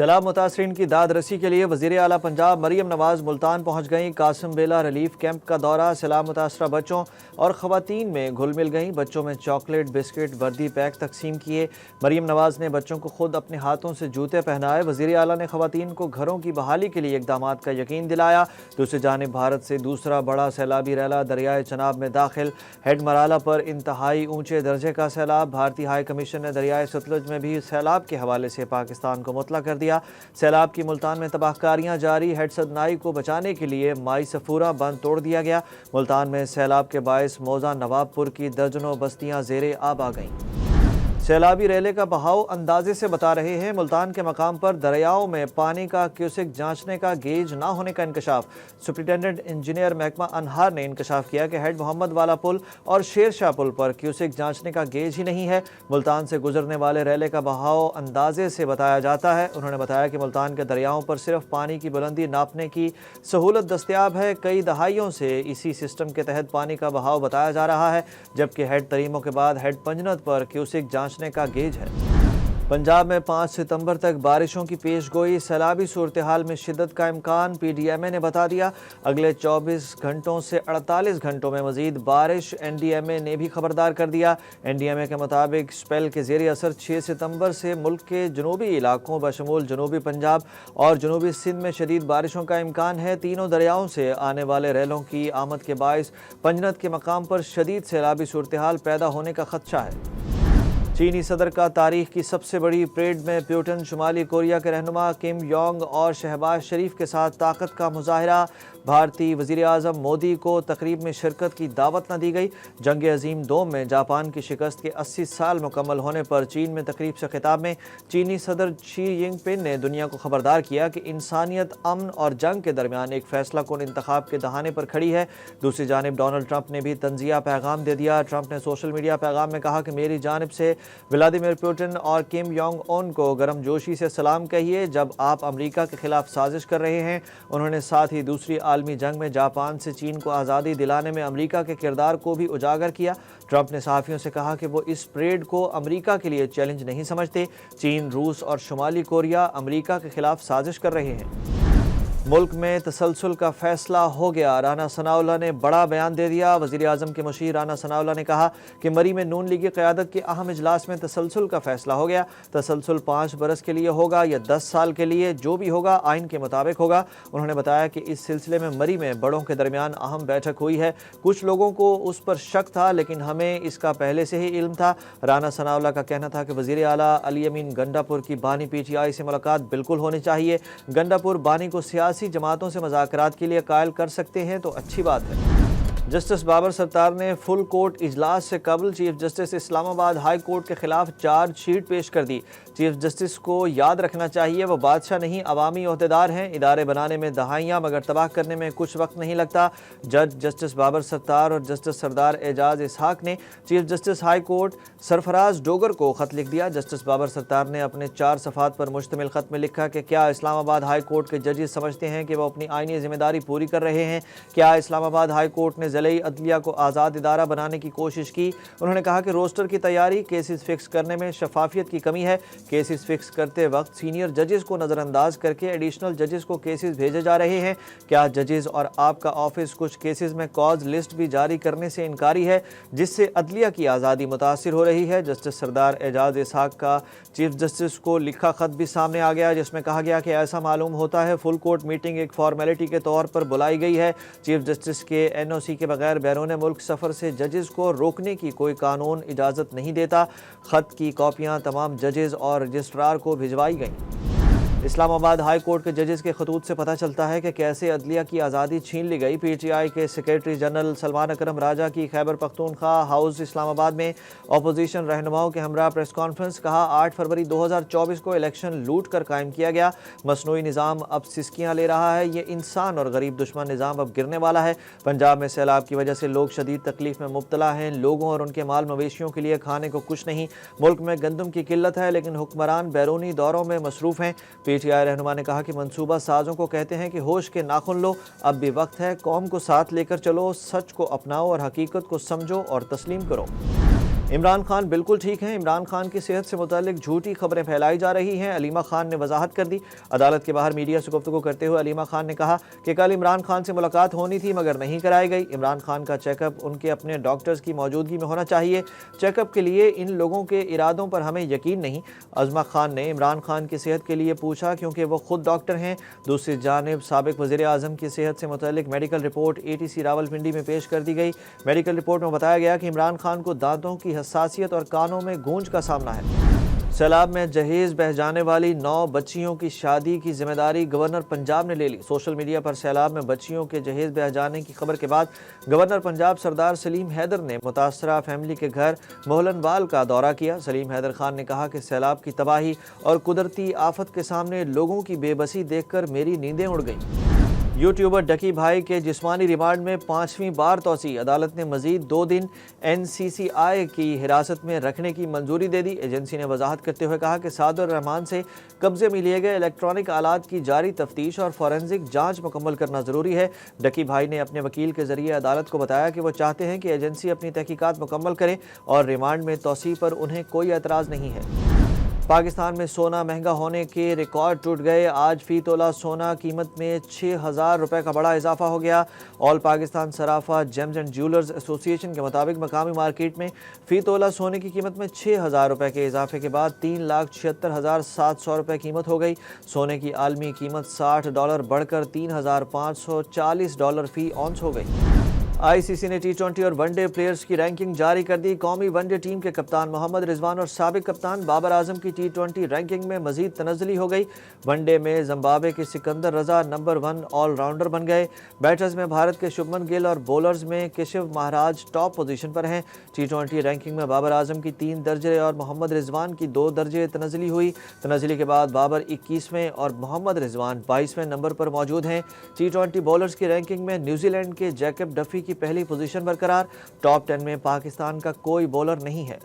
سیلاب متاثرین کی داد رسی کے لیے وزیر اعلیٰ پنجاب مریم نواز ملتان پہنچ گئیں۔ قاسم بیلا ریلیف کیمپ کا دورہ، سیلاب متاثرہ بچوں اور خواتین میں گھل مل گئیں۔ بچوں میں چاکلیٹ، بسکٹ، وردی پیک تقسیم کیے۔ مریم نواز نے بچوں کو خود اپنے ہاتھوں سے جوتے پہنائے۔ وزیر اعلیٰ نے خواتین کو گھروں کی بحالی کے لیے اقدامات کا یقین دلایا۔ دوسری جانب بھارت سے دوسرا بڑا سیلابی ریلا دریائے چناب میں داخل، ہیڈ مرالہ پر انتہائی اونچے درجے کا سیلاب۔ بھارتی ہائی کمیشن نے دریائے ستلج میں بھی سیلاب کے حوالے سے پاکستان کو مطلع کر دیا۔ سیلاب کی ملتان میں تباہ کاریاں جاری، ہیڈ سدنائی کو بچانے کے لیے مائی سفورہ بند توڑ دیا گیا۔ ملتان میں سیلاب کے باعث موزہ نواب پور کی درجنوں بستیاں زیر آب آ گئیں۔ سیلابی ریلے کا بہاؤ اندازے سے بتا رہے ہیں۔ ملتان کے مقام پر دریاؤں میں پانی کا کیوسک جانچنے کا گیج نہ ہونے کا انکشاف۔ سپرنٹنڈنٹ انجینئر محکمہ انہار نے انکشاف کیا کہ ہیڈ محمد والا پل اور شیر شاہ پل پر کیوسک جانچنے کا گیج ہی نہیں ہے۔ ملتان سے گزرنے والے ریلے کا بہاؤ اندازے سے بتایا جاتا ہے۔ انہوں نے بتایا کہ ملتان کے دریاؤں پر صرف پانی کی بلندی ناپنے کی سہولت دستیاب ہے۔ کئی دہائیوں سے اسی سسٹم کے تحت پانی کا بہاؤ بتایا جا رہا ہے، جبکہ ہیڈ تریموں کے بعد ہیڈ پنجنت پر کیوسک جانچنے کا گیج ہے۔ پنجاب میں 5 ستمبر تک بارشوں کی پیش گوئی، سیلابی صورتحال میں شدت کا امکان۔ پی ڈی ایم اے نے بتا دیا اگلے 24 گھنٹوں سے 48 گھنٹوں میں مزید بارش۔ این ڈی ایم اے نے بھی خبردار کر دیا۔ این ڈی ایم اے کے مطابق سپیل کے زیر اثر 6 ستمبر سے ملک کے جنوبی علاقوں بشمول جنوبی پنجاب اور جنوبی سندھ میں شدید بارشوں کا امکان ہے۔ تینوں دریاؤں سے آنے والے ریلوں کی آمد کے باعث پنجنت کے مقام پر شدید سیلابی صورتحال پیدا ہونے کا خدشہ ہے۔ چینی صدر کا تاریخ کی سب سے بڑی پریڈ میں پیوٹن، شمالی کوریا کے رہنما کم یونگ اور شہباز شریف کے ساتھ طاقت کا مظاہرہ۔ بھارتی وزیر اعظم مودی کو تقریب میں شرکت کی دعوت نہ دی گئی۔ جنگ عظیم دوم میں جاپان کی شکست کے 80 سال مکمل ہونے پر چین میں تقریب سے خطاب میں چینی صدر شی جن پنگ نے دنیا کو خبردار کیا کہ انسانیت امن اور جنگ کے درمیان ایک فیصلہ کن انتخاب کے دہانے پر کھڑی ہے۔ دوسری جانب ڈونلڈ ٹرمپ نے بھی تنزیہ پیغام دے دیا۔ ٹرمپ نے سوشل میڈیا پیغام میں کہا کہ میری جانب سے ولادیمیر پوٹن اور کم یونگ اون کو گرم جوشی سے سلام کہیے جب آپ امریکہ کے خلاف سازش کر رہے ہیں۔ انہوں نے ساتھ ہی دوسری عالمی جنگ میں جاپان سے چین کو آزادی دلانے میں امریکہ کے کردار کو بھی اجاگر کیا۔ ٹرمپ نے صحافیوں سے کہا کہ وہ اس پریڈ کو امریکہ کے لیے چیلنج نہیں سمجھتے۔ چین، روس اور شمالی کوریا امریکہ کے خلاف سازش کر رہے ہیں۔ ملک میں تسلسل کا فیصلہ ہو گیا، رانا ثناءاللہ نے بڑا بیان دے دیا۔ وزیر اعظم کے مشیر رانا ثناءاللہ نے کہا کہ مری میں نون لیگی قیادت کے اہم اجلاس میں تسلسل کا فیصلہ ہو گیا۔ تسلسل 5 برس کے لیے ہوگا یا 10 سال کے لیے، جو بھی ہوگا آئین کے مطابق ہوگا۔ انہوں نے بتایا کہ اس سلسلے میں مری میں بڑوں کے درمیان اہم بیٹھک ہوئی ہے۔ کچھ لوگوں کو اس پر شک تھا لیکن ہمیں اس کا پہلے سے ہی علم تھا۔ رانا ثناءاللہ کا کہنا تھا کہ وزیر اعلیٰ علی امین گنڈا پور کی بانی پی ٹی آئی سے ملاقات بالکل ہونی چاہیے۔ گنڈا پور بانی کو سیاسی جماعتوں سے مذاکرات کے لیے قائل کر سکتے ہیں تو اچھی بات ہے۔ جسٹس بابر ستار نے فل کورٹ اجلاس سے قبل چیف جسٹس اسلام آباد ہائی کورٹ کے خلاف چارج شیٹ پیش کر دی۔ چیف جسٹس کو یاد رکھنا چاہیے وہ بادشاہ نہیں، عوامی عہدیدار ہیں۔ ادارے بنانے میں دہائیاں مگر تباہ کرنے میں کچھ وقت نہیں لگتا۔ جج جسٹس بابر ستار اور جسٹس سردار اعجاز اسحاق نے چیف جسٹس ہائی کورٹ سرفراز ڈوگر کو خط لکھ دیا۔ جسٹس بابر ستار نے اپنے 4 صفحات پر مشتمل خط میں لکھا کہ کیا اسلام آباد ہائی کورٹ کے ججز سمجھتے ہیں کہ وہ اپنی آئینی ذمہ داری پوری کر رہے ہیں؟ کیا اسلام آباد ہائی کورٹ نے ضلعی عدلیہ کو آزاد ادارہ بنانے کی کوشش کی؟ انہوں نے کہا کہ روسٹر کی تیاری، کیسز فکس کرنے میں شفافیت کی کمی ہے۔ کیسز فکس کرتے وقت سینئر ججز کو نظر انداز کر کے ایڈیشنل ججز کو کیسز بھیجے جا رہے ہیں۔ کیا ججز اور آپ کا آفس کچھ کیسز میں کاز لسٹ بھی جاری کرنے سے انکاری ہے، جس سے عدلیہ کی آزادی متاثر ہو رہی ہے؟ جسٹس سردار اعجاز اسحاق کا چیف جسٹس کو لکھا خط بھی سامنے آ گیا، جس میں کہا گیا کہ ایسا معلوم ہوتا ہے فل کورٹ میٹنگ ایک فارمیلٹی کے طور پر بلائی گئی ہے۔ چیف جسٹس کے این او سی کے بغیر بیرون ملک سفر سے ججز کو روکنے کی کوئی قانون اجازت نہیں دیتا۔ خط کی کاپیاں تمام ججز اور رجسٹرار کو بھجوائی گئیں۔ اسلام آباد ہائی کورٹ کے ججز کے خطوط سے پتہ چلتا ہے کہ کیسے عدلیہ کی آزادی چھین لی گئی۔ پی ٹی آئی کے سیکریٹری جنرل سلمان اکرم راجہ کی خیبر پختونخوا ہاؤس اسلام آباد میں اپوزیشن رہنماؤں کے ہمراہ پریس کانفرنس۔ کہا 8 فروری 2024 کو الیکشن لوٹ کر قائم کیا گیا۔ مصنوعی نظام اب سسکیاں لے رہا ہے۔ یہ انسان اور غریب دشمن نظام اب گرنے والا ہے۔ پنجاب میں سیلاب کی وجہ سے لوگ شدید تکلیف میں مبتلا ہیں۔ لوگوں اور ان کے مال مویشیوں کے لیے کھانے کو کچھ نہیں۔ ملک میں گندم کی قلت ہے لیکن حکمران بیرونی دوروں میں مصروف ہیں۔ پی ٹی آئی رہنما نے کہا کہ منصوبہ سازوں کو کہتے ہیں کہ ہوش کے ناخن لو، اب بھی وقت ہے، قوم کو ساتھ لے کر چلو، سچ کو اپناؤ اور حقیقت کو سمجھو اور تسلیم کرو۔ عمران خان بالکل ٹھیک ہیں۔ عمران خان کی صحت سے متعلق جھوٹی خبریں پھیلائی جا رہی ہیں، علیمہ خان نے وضاحت کر دی۔ عدالت کے باہر میڈیا سے گفتگو کرتے ہوئے علیمہ خان نے کہا کہ کل عمران خان سے ملاقات ہونی تھی مگر نہیں کرائی گئی۔ عمران خان کا چیک اپ ان کے اپنے ڈاکٹرز کی موجودگی میں ہونا چاہیے۔ چیک اپ کے لیے ان لوگوں کے ارادوں پر ہمیں یقین نہیں۔ عظمہ خان نے عمران خان کی صحت کے لیے پوچھا کیونکہ وہ خود ڈاکٹر ہیں۔ دوسری جانب سابق وزیر اعظم کی صحت سے متعلق میڈیکل رپورٹ ATC راولپنڈی میں پیش کر دی گئی۔ میڈیکل رپورٹ میں بتایا گیا کہ عمران خان کو دانتوں کی حساسیت اور کانوں میں گونج کا سامنا ہے۔ سیلاب میں جہیز بہہ جانے والی 9 بچیوں کی شادی کی ذمہ داری گورنر پنجاب نے لے لی۔ سوشل میڈیا پر سیلاب میں بچیوں کے جہیز بہہ جانے کی خبر کے بعد گورنر پنجاب سردار سلیم حیدر نے متاثرہ فیملی کے گھر مہلن وال کا دورہ کیا۔ سلیم حیدر خان نے کہا کہ سیلاب کی تباہی اور قدرتی آفت کے سامنے لوگوں کی بے بسی دیکھ کر میری نیندیں اڑ گئیں۔ یوٹیوبر ڈکی بھائی کے جسمانی ریمانڈ میں 5ویں بار توسیع، عدالت نے مزید 2 دن NCCI کی حراست میں رکھنے کی منظوری دے دی۔ ایجنسی نے وضاحت کرتے ہوئے کہا کہ سعد الرحمان سے قبضے میں لیے گئے الیکٹرانک آلات کی جاری تفتیش اور فورینزک جانچ مکمل کرنا ضروری ہے۔ ڈکی بھائی نے اپنے وکیل کے ذریعے عدالت کو بتایا کہ وہ چاہتے ہیں کہ ایجنسی اپنی تحقیقات مکمل کرے اور ریمانڈ میں توسیع پر انہیں کوئی اعتراض نہیں ہے۔ پاکستان میں سونا مہنگا ہونے کے ریکارڈ ٹوٹ گئے۔ آج فی تولہ سونا قیمت میں 6,000 روپے کا بڑا اضافہ ہو گیا۔ آل پاکستان صرافہ جیمز اینڈ جیولرز ایسوسی ایشن کے مطابق مقامی مارکیٹ میں فی تولہ سونے کی قیمت میں 6,000 روپے کے اضافے کے بعد 3,76,700 روپے قیمت ہو گئی۔ سونے کی عالمی قیمت $60 بڑھ کر $3,540 فی اونس ہو گئی۔ ICC نے T20 اور ون ڈے پلیئرز کی رینکنگ جاری کر دی۔ قومی ون ڈے ٹیم کے کپتان محمد رضوان اور سابق کپتان بابر اعظم کی T20 رینکنگ میں مزید تنزلی ہو گئی۔ ون ڈے میں زمبابوے کے سکندر رضا نمبر 1 آل راؤنڈر بن گئے۔ بیٹرز میں بھارت کے شبمن گل اور بولرز میں کشو مہاراج ٹاپ پوزیشن پر ہیں۔ T20 رینکنگ میں بابر اعظم کی 3 درجے اور محمد رضوان کی 2 درجے تنزلی ہوئی۔ تنزلی کے بعد بابر 21ویں اور محمد رضوان 22ویں نمبر پر موجود ہیں۔ T20 بولرز کی رینکنگ میں نیوزی لینڈ کے جیکب ڈفی کی پہلی پوزیشن برقرار۔ ٹاپ 10 میں پاکستان کا کوئی بولر نہیں ہے۔